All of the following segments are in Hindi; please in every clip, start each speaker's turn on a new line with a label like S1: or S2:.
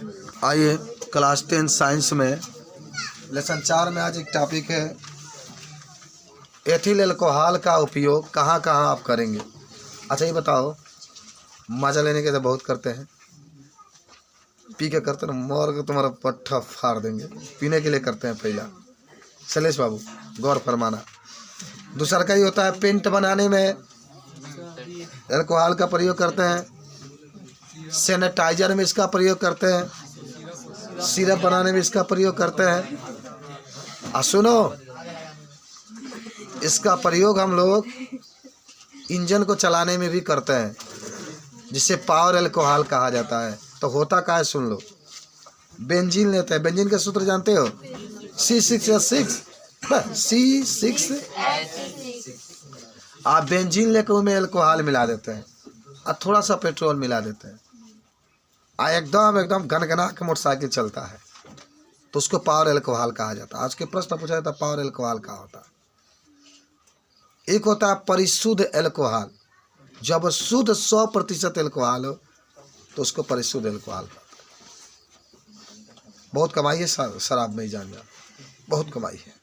S1: आइए क्लास 10 साइंस में लेसन 4 में आज एक टॉपिक है एथिल अल्कोहल का उपयोग कहाँ कहाँ आप करेंगे। अच्छा ये बताओ, मज़ा लेने के तो बहुत करते हैं, पी के करते ना मोर के तुम्हारा पट्टा फाड़ देंगे, पीने के लिए करते हैं। पहला शैलेश बाबू गौर फरमाना। दूसरा का ही होता है पेंट बनाने में अल्कोहल का प्रयोग करते हैं, सैनिटाइजर में इसका प्रयोग करते हैं, सिरप बनाने में इसका प्रयोग करते हैं। सुनो, इसका प्रयोग हम लोग इंजन को चलाने में भी करते हैं, जिसे पावर अल्कोहल कहा जाता है। तो होता क्या है सुन लो। बेंजीन लेते हैं, बेंजीन का सूत्र जानते हो, C6H6 C6। आप बेंजीन लेकर उनमें अल्कोहल मिला देते हैं और थोड़ा सा पेट्रोल मिला देते हैं, एकदम गनगना के मोटरसाइकिल चलता है, तो उसको पावर अल्कोहल कहा जाता है। आज के प्रश्न पूछा जाता है पावर अल्कोहल क्या होता है। एक होता है परिशुद्ध अल्कोहल, जब शुद्ध 100% अल्कोहल हो तो उसको परिशुद्ध अल्कोहल कहते हैं। बहुत कमाई है शराब में, जानिए बहुत कमाई है।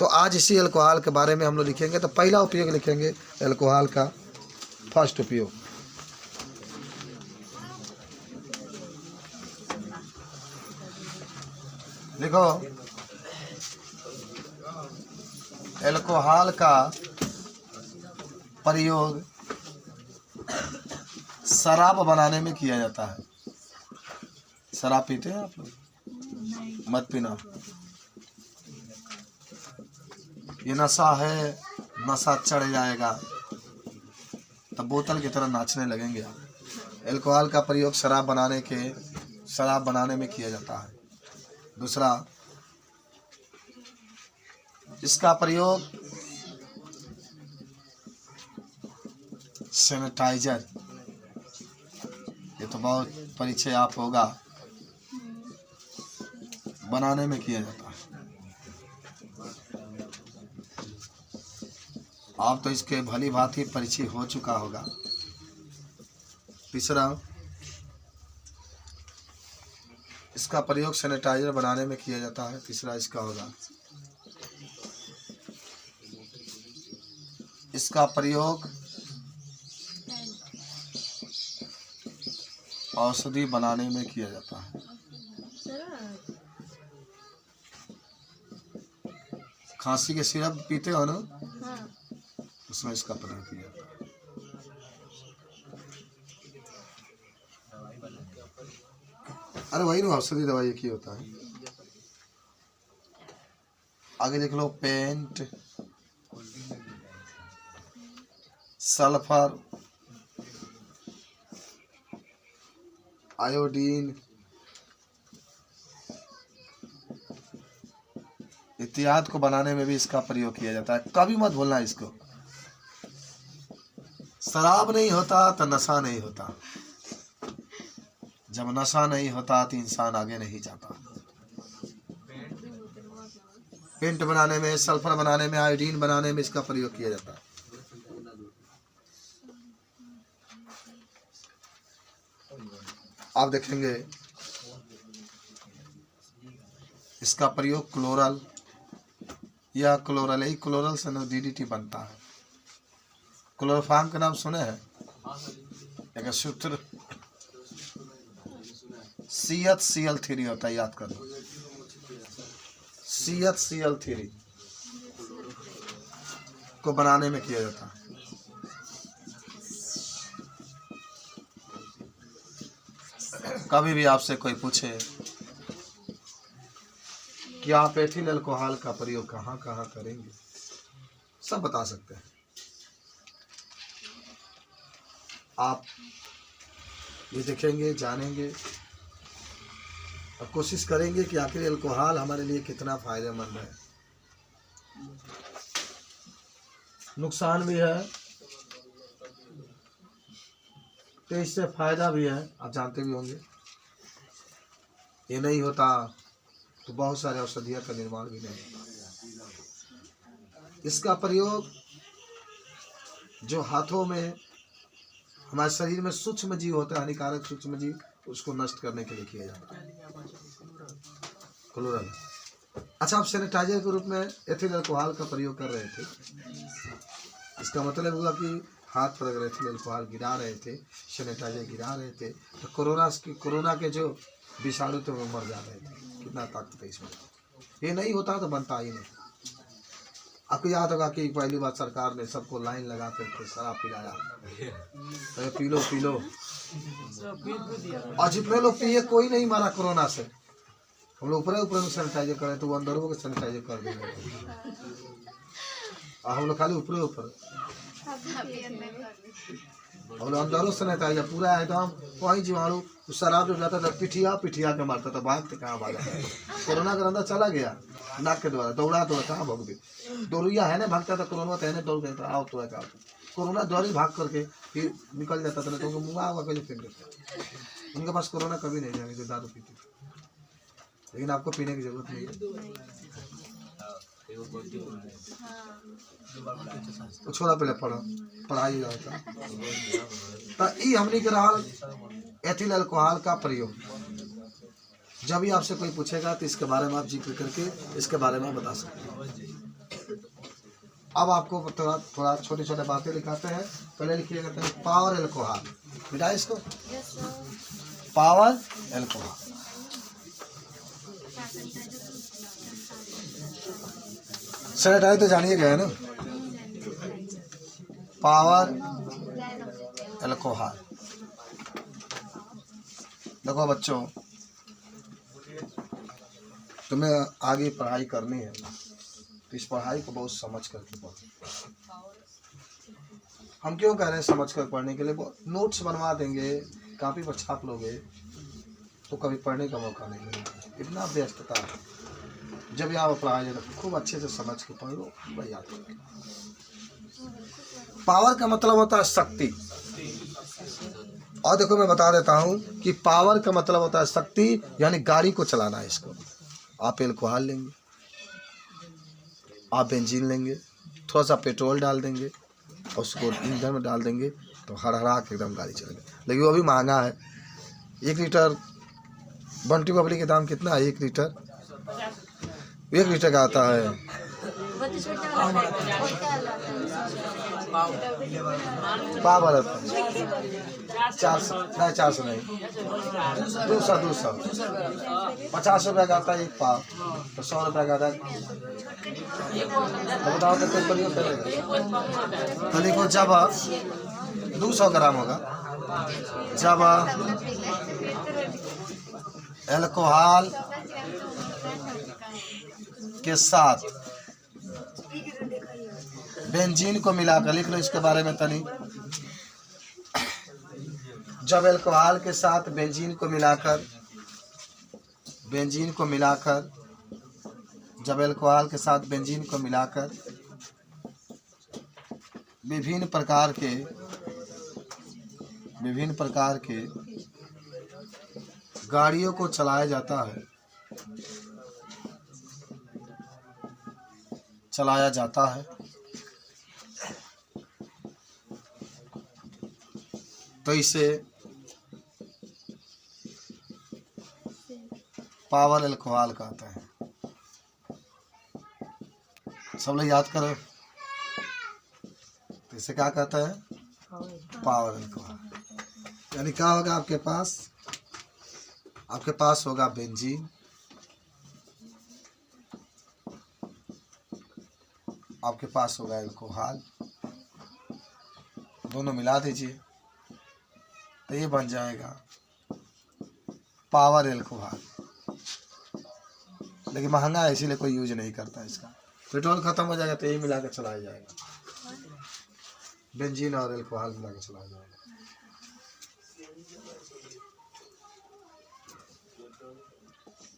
S1: तो आज इसी अल्कोहल के बारे में हम लोग लिखेंगे। तो पहला उपयोग लिखेंगे अल्कोहल का, फर्स्ट उपयोग। लिखो, अल्कोहल का प्रयोग शराब बनाने में किया जाता है। शराब पीते हैं आप लोग? मत पीना, ये नशा है, नशा चढ़ जाएगा तब बोतल की तरह नाचने लगेंगे आप। अल्कोहल का प्रयोग शराब बनाने में किया जाता है। दूसरा, इसका प्रयोग सैनिटाइजर, ये तो बहुत परिचय आप होगा, बनाने में किया जाता है। आप तो इसके भली भांति परिचय हो चुका होगा। तीसरा, इसका प्रयोग सैनिटाइजर बनाने में किया जाता है। तीसरा इसका होगा, इसका प्रयोग औषधि बनाने में किया जाता है। खांसी के सिरप पीते हो ना, उसमें इसका प्रयोग किया जाता है। अरे वही ना, औषधि दवाई एक ही होता है। आगे देख लो, पेंट, सल्फर, आयोडीन इत्यादि को बनाने में भी इसका प्रयोग किया जाता है। कभी मत भूलना इसको। शराब नहीं होता तो नशा नहीं होता, जब नशा नहीं होता तो इंसान आगे नहीं जाता। पेंट बनाने में, सल्फर बनाने में, आयोडीन बनाने में इसका प्रयोग किया जाता है। आप देखेंगे इसका प्रयोग क्लोरल या क्लोरल से DDT बनता है। क्लोरोफार्म का नाम सुने हैं? एक सूत्र CHCl3 होता है, याद कर लो, CHCl3 को बनाने में किया जाता है। कभी भी आपसे कोई पूछे कि आप एथिल अल्कोहल का प्रयोग कहाँ कहाँ करेंगे, सब बता सकते हैं। आप ये देखेंगे, जानेंगे और कोशिश करेंगे कि आखिर अल्कोहल हमारे लिए कितना फायदेमंद है। नुकसान भी है तो इससे फायदा भी है, आप जानते भी होंगे। ये नहीं होता तो बहुत सारे औषधियों का निर्माण भी नहीं होता। इसका प्रयोग जो हाथों में हमारे शरीर में सूक्ष्म जीव होते हैं, हानिकारक सूक्ष्म जीव, उसको नष्ट करने के लिए किया जाता है क्लोरल। अच्छा, आप सैनिटाइजर के रूप में एथिल अल्कोहल का प्रयोग कर रहे थे, इसका मतलब हुआ कि हाथ पर अगर एथिल अल्कोहल गिरा रहे थे, सैनिटाइजर गिरा रहे थे, तो कोरोना के जो विषाणु थे वो मर जा रहे थे। कितना ताकत है इसमें। ये नहीं होता तो बनता ही नहीं। आपको याद होगा कि पहली बार सरकार ने सबको लाइन लगा करके शराब पिलाया, तो पी लो पी लो, और जितने लोग पिए कोई नहीं मारा कोरोना से। हम लोग ऊपर ऊपर में सैनिटाइजर करें तो वो अंदर को सैनिटाइजर कर देंगे, और हम लोग खाली ऊपर ऊपर, और अंदरों सैनिटाइजर पूरा एकदम। वही जीवाणु शराब जो जाता था पिठिया के मारता था, भागते कहाँ भागा। कोरोना के अंदर चला गया नाक के द्वारा, दौड़ा कहाँ भाग गए। दौड़िया है ना भागता था, कोरोना तो है ना दौड़ गया, आओ तो है कोरोना द्वारा ही भाग करके फिर निकल जाता था, तो उनको मुँह हुआ के फेंक देते। उनके पास कोरोना कभी नहीं जाएगा जो दारू पीते थे। लेकिन आपको पीने की जरूरत नहीं है। तो छोड़ा पहले पढ़ाई जाता तो ई हमने के रहा एथिल अल्कोहल का प्रयोग। जब भी आपसे कोई पूछेगा तो इसके बारे में आप जिक्र करके इसके बारे में बता सकते। अब आपको थोड़ा छोटे छोटे बातें लिखाते हैं। पहले लिखिएगा पावर अल्कोहल, मिटाए इसको, पावर अल्कोहल। सैनिटाइजर तो जानिए गया है ना, पावर अल्कोहल। देखो बच्चों, तुम्हें आगे पढ़ाई करनी है तो इस पढ़ाई को बहुत समझ करके पढ़ो। हम क्यों कह रहे हैं समझ कर पढ़ने के लिए? नोट्स बनवा देंगे, कॉपी पर छाप लोगे तो कभी पढ़ने का मौका नहीं मिलेगा, इतना व्यस्तता है। जब आप पढ़ाई खूब अच्छे से समझ के पढ़ लो, वही याद रखें। पावर का मतलब होता है शक्ति। और देखो मैं बता देता हूँ कि पावर का मतलब होता है शक्ति, यानी गाड़ी को चलाना है। इसको आप अल्कोहल लेंगे, आप बेंजीन लेंगे, थोड़ा सा पेट्रोल डाल देंगे और उसको ईंधन में डाल देंगे तो हड़हड़ा के एकदम गाड़ी चलेगी। लेकिन वो भी महंगा है। 1 लीटर बंटी बबली के दाम कितना है? 1 लीटर 1 लीटर का आता है पावर 400 नहीं, 200 50 रुपये का आता है एक पाव, तो 100 रुपये का आता है। तो बताओ तो प्रयोग करेगा तो देखो, जब 200 ग्राम होगा, जब अल्कोहल के साथ बेंजीन को मिलाकर, लिख लो इसके बारे में तनी। जब अल्कोहल के साथ बेंजीन को मिलाकर, जब अल्कोहल के साथ बेंजीन को मिलाकर विभिन्न प्रकार के गाड़ियों को चलाया जाता है तो इसे पावर अल्कोहल कहते हैं। सब लोग याद करो, तो इसे क्या कहते हैं? Power alcohol. यानी क्या होगा आपके पास होगा बेंजीन, आपके पास होगा अल्कोहल, दोनों मिला दीजिए तो ये बन जाएगा पावर अल्कोहल। लेकिन महंगा है इसीलिए कोई यूज नहीं करता इसका। पेट्रोल खत्म हो जाएगा तो यही मिला के चलाया जाएगा, बेंजीन और अल्कोहल मिला के चलाया जाएगा।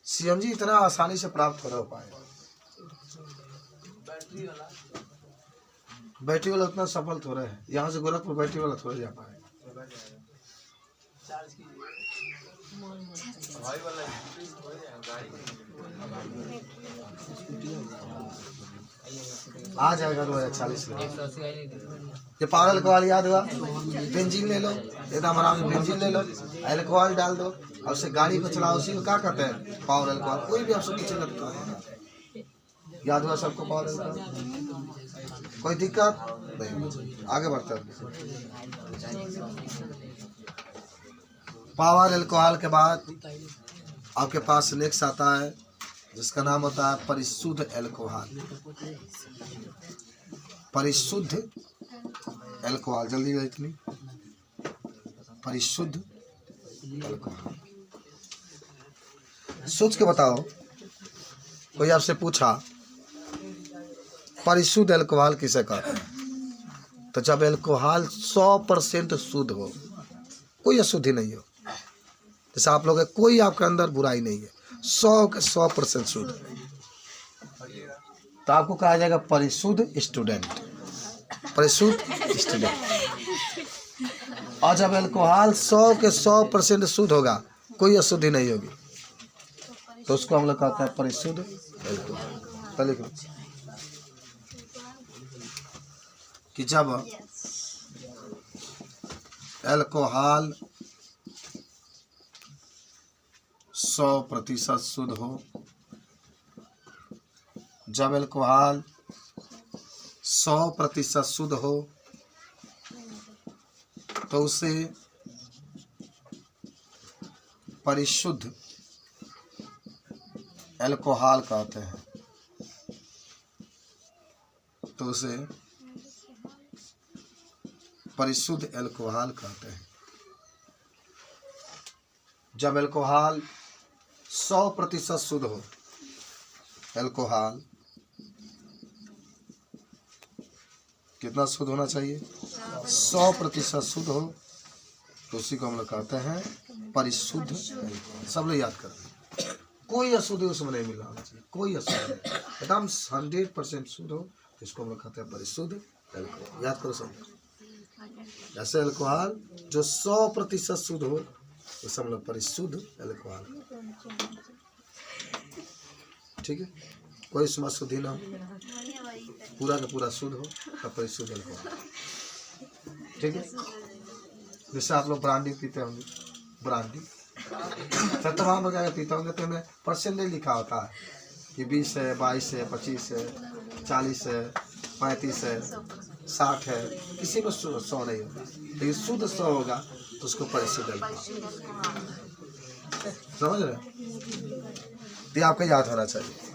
S1: सीएनजी इतना आसानी से प्राप्त हो पाएगा, बैटरी वाला उतना सफल थोड़ा है। यहाँ से गोरखपुर बैटरी वाला थोड़ा जा पाएगा। आ जाएगा 2040 में। ये पावर अल्कोहल याद हुआ, बेंजीन ले लो, एकदम आराम से बेंजीन ले लो, अल्कोहल डाल दो और उसे गाड़ी को चलाओ, उसी को क्या कहते हैं? Power alcohol. कोई भी आपसे पीछे लगता है, याद हुआ सबको पावर अल्कोहल? कोई दिक्कत नहीं, आगे बढ़ते हैं। पावर अल्कोहल के बाद आपके पास नेक्स्ट आता है जिसका नाम होता है परिशुद्ध अल्कोहल। परिशुद्ध अल्कोहल, जल्दी इतनी, परिशुद्ध अल्कोहल। सोच के बताओ, कोई आपसे पूछा परिशुद्ध अल्कोहल किसे कहते हैं? तो जब अल्कोहल 100% शुद्ध हो, कोई अशुद्धि नहीं हो, जैसे आप लोग कोई आपके अंदर बुराई नहीं है, 100% शुद्ध, तो आपको कहा जाएगा परिशुद्ध स्टूडेंट, परिशुद्ध स्टूडेंट। और जब अल्कोहल 100% शुद्ध होगा, कोई अशुद्धि नहीं होगी, तो उसको हम लोग कहते हैं परिशुद्ध अल्कोहल। तो लिखो कि जब अल्कोहल 100% शुद्ध हो, जब अल्कोहल 100% शुद्ध हो, तो उसे परिशुद्ध अल्कोहल कहते हैं। तो उसे परिशुद्ध अल्कोहल कहते हैं। जब अल्कोहल 100% शुद्ध हो, अल्कोहल कितना शुद्ध होना चाहिए? 100% शुद्ध हो, तो उसी को हम लोग कहते हैं परिशुद्ध अल्कोहल। सब लोग याद करें, कोई अशुद्धि उसमें नहीं मिलना चाहिए, कोई अशुद्धि नहीं, एकदम 100% शुद्ध हो, तो इसको हम लोग कहते हैं परिशुद्ध अल्कोहल। याद करो सब। जैसे अल्कोहल जो 100% शुद्ध हो, उसे हम लोग परिशुद्ध अल्कोहल। ठीक है, कोई इसमें शुद्धि ना हो, पूरा का पूरा शुद्ध हो, तब परिशुद्ध अल्कोहल। ठीक है, जैसे आप लोग ब्रांडी पीते होंगे, ब्रांडी सब तमाम वगैरह पीते होंगे, तो हमें परसेंटेज लिखा होता है कि 20 है, 22 है, 25 है, 40 है, 35 है, 60 है, किसी में 100 नहीं होगा, लेकिन शुद्ध 100 होगा तो उसको परिशुद्ध अल्कोहल। समझ रहे? ये आपको याद होना चाहिए।